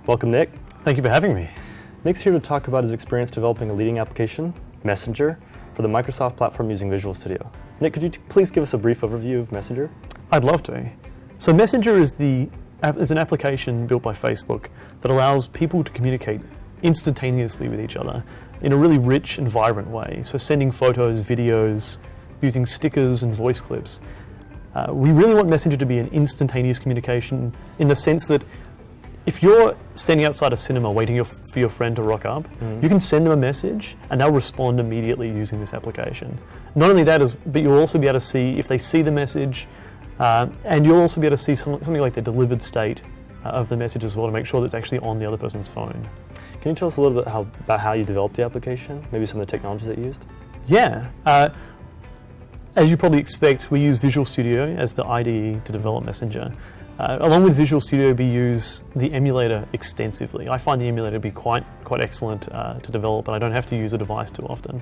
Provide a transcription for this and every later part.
Welcome, Nick. Thank you for having me. Nick's here to talk about his experience developing a leading application, Messenger, for the Microsoft platform using Visual Studio. Nick, could you please give us a brief overview of Messenger? I'd love to. So Messenger is an application built by Facebook that allows people to communicate instantaneously with each other in a really rich and vibrant way. So sending photos, videos, using stickers and voice clips. We really want Messenger to be an instantaneous communication in the sense that if you're standing outside a cinema waiting for your friend to rock up, you can send them a message and they'll respond immediately using this application. Not only that, but you'll also be able to see if they see the message, and you'll also be able to see something like the delivered state of the message as well to make sure that it's actually on the other person's phone. Can you tell us a little bit about how you developed the application? Maybe some of the technologies that you used? Yeah. As you probably expect, we use Visual Studio as the IDE to develop Messenger. Along with Visual Studio, we use the emulator extensively. I find the emulator to be quite excellent to develop, and I don't have to use a device too often.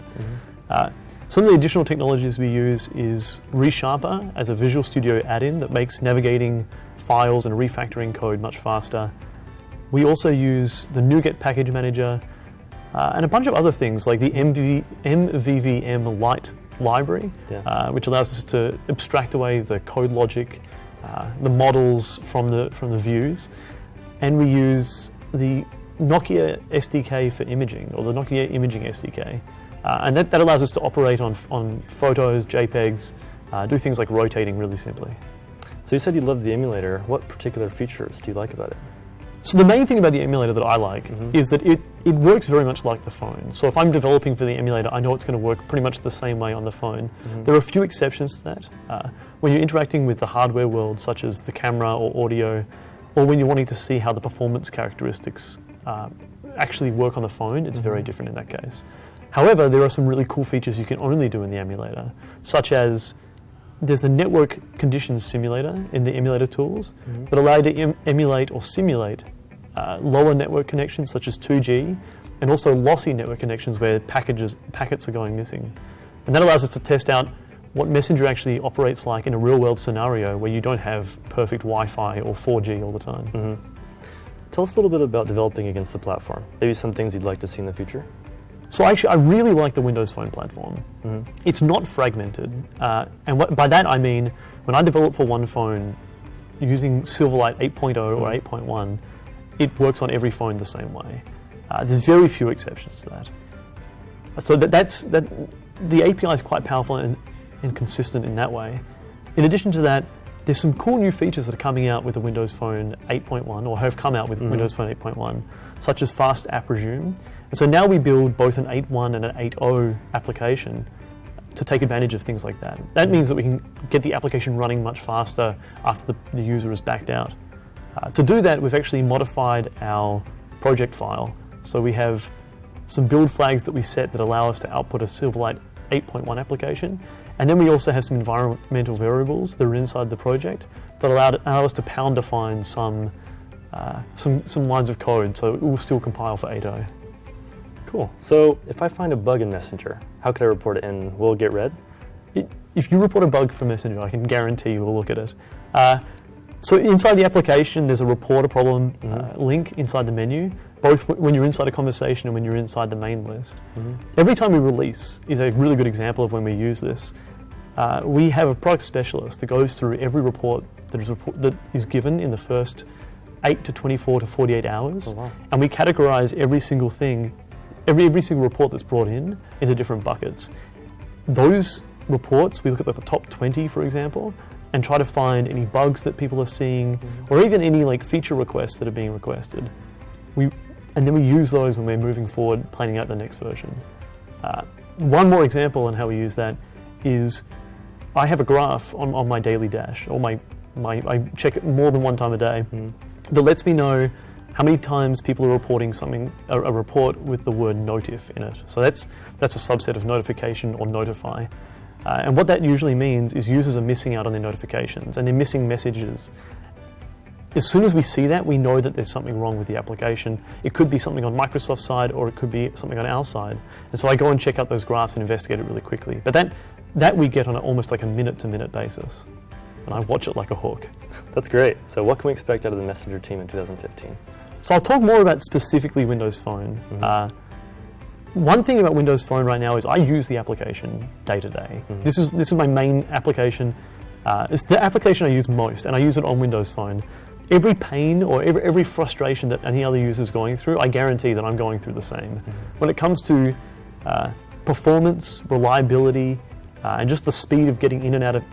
Some of the additional technologies we use is ReSharper as a Visual Studio add-in that makes navigating files and refactoring code much faster. We also use the NuGet package manager and a bunch of other things like the MVVM Lite library, which allows us to abstract away the code logic, the models from the views, and we use the Nokia SDK for imaging, or the Nokia Imaging SDK, and that allows us to operate on photos, JPEGs, do things like rotating really simply. So you said you loved the emulator. What particular features do you like about it? So the main thing about the emulator that I like is that it works very much like the phone. So if I'm developing for the emulator, I know it's going to work pretty much the same way on the phone. There are a few exceptions to that. When you're interacting with the hardware world, such as the camera or audio, or when you're wanting to see how the performance characteristics actually work on the phone, it's very different in that case. However, there are some really cool features you can only do in the emulator, such as there's the network conditions simulator in the emulator tools that allow you to emulate or simulate lower network connections such as 2G, and also lossy network connections where packets are going missing. And that allows us to test out what Messenger actually operates like in a real-world scenario where you don't have perfect Wi-Fi or 4G all the time. Tell us a little bit about developing against the platform. Maybe some things you'd like to see in the future? So actually, I really like the Windows Phone platform. It's not fragmented, and by that I mean when I develop for one phone using Silverlight 8.0 or 8.1, it works on every phone the same way. There's very few exceptions to that. So the API is quite powerful and consistent in that way. In addition to that, there's some cool new features that are coming out with the Windows Phone 8.1 or have come out with Windows Phone 8.1, such as fast app resume. And so now we build both an 8.1 and an 8.0 application to take advantage of things like that. That means that we can get the application running much faster after the user is backed out. To do that, we've actually modified our project file. So we have some build flags that we set that allow us to output a Silverlight 8.1 application. And then we also have some environmental variables that are inside the project that allow us to pound define some lines of code, so it will still compile for 8.0. Cool. So if I find a bug in Messenger, how could I report it in? Will it get read? If you report a bug from Messenger, I can guarantee we'll look at it. So inside the application, there's a report a problem link inside the menu, both when you're inside a conversation and when you're inside the main list. Every time we release is a really good example of when we use this. We have a product specialist that goes through every report that is given in the first 8 to 24 to 48 hours, and we categorize every single thing, every single report that's brought in into different buckets. Those reports, we look at the top 20, for example, and try to find any bugs that people are seeing, or even any feature requests that are being requested. And then we use those when we're moving forward, planning out the next version. One more example on how we use that is I have a graph on my daily dash, or I check it more than one time a day, that lets me know how many times people are reporting a report with the word notif in it. So that's a subset of notification or notify. And what that usually means is users are missing out on their notifications and they're missing messages. As soon as we see that, we know that there's something wrong with the application. It could be something on Microsoft's side, or it could be something on our side. And so I go and check out those graphs and investigate it really quickly. But that we get on almost like a minute-to-minute basis. And I watch it like a hawk. That's great. So what can we expect out of the Messenger team in 2015? So I'll talk more about specifically Windows Phone. One thing about Windows Phone right now is I use the application day to day. This is my main application. It's the application I use most, and I use it on Windows Phone. Every pain or every frustration that any other user is going through, I guarantee that I'm going through the same. When it comes to performance, reliability, and just the speed of getting in and out of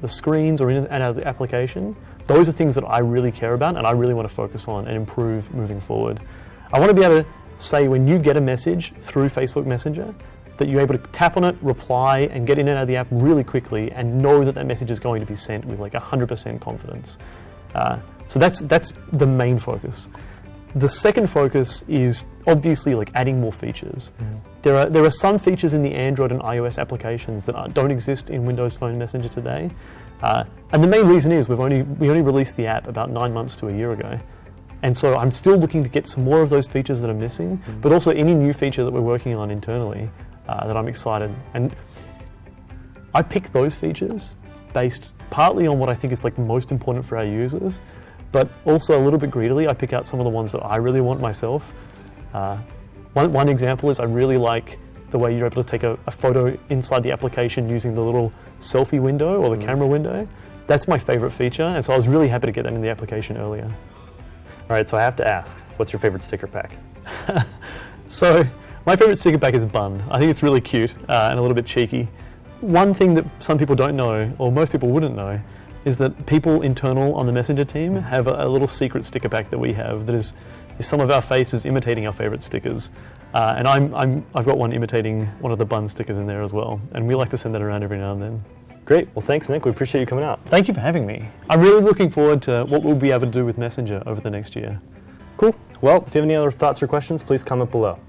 the screens or in and out of the application, those are things that I really care about and I really want to focus on and improve moving forward. I want to be able to say when you get a message through Facebook Messenger, that you're able to tap on it, reply, and get in and out of the app really quickly and know that that message is going to be sent with like 100% confidence. So that's the main focus. The second focus is obviously like adding more features. There are some features in the Android and iOS applications that don't exist in Windows Phone Messenger today. And the main reason is we only released the app about 9 months to a year ago. And so I'm still looking to get some more of those features that are missing, but also any new feature that we're working on internally that I'm excited. And I pick those features based partly on what I think is like most important for our users, but also a little bit greedily, I pick out some of the ones that I really want myself. One example is I really like the way you're able to take a photo inside the application using the little selfie window or the camera window. That's my favorite feature, and so I was really happy to get that in the application earlier. All right, so I have to ask, what's your favorite sticker pack? So my favorite sticker pack is Bun. I think it's really cute and a little bit cheeky. One thing that some people don't know, or most people wouldn't know, is that people internal on the Messenger team have a little secret sticker pack that we have that is some of our faces imitating our favorite stickers. And I've got one imitating one of the Bun stickers in there as well. And we like to send that around every now and then. Great. Well, thanks, Nick. We appreciate you coming out. Thank you for having me. I'm really looking forward to what we'll be able to do with Messenger over the next year. Cool. Well, if you have any other thoughts or questions, please comment below.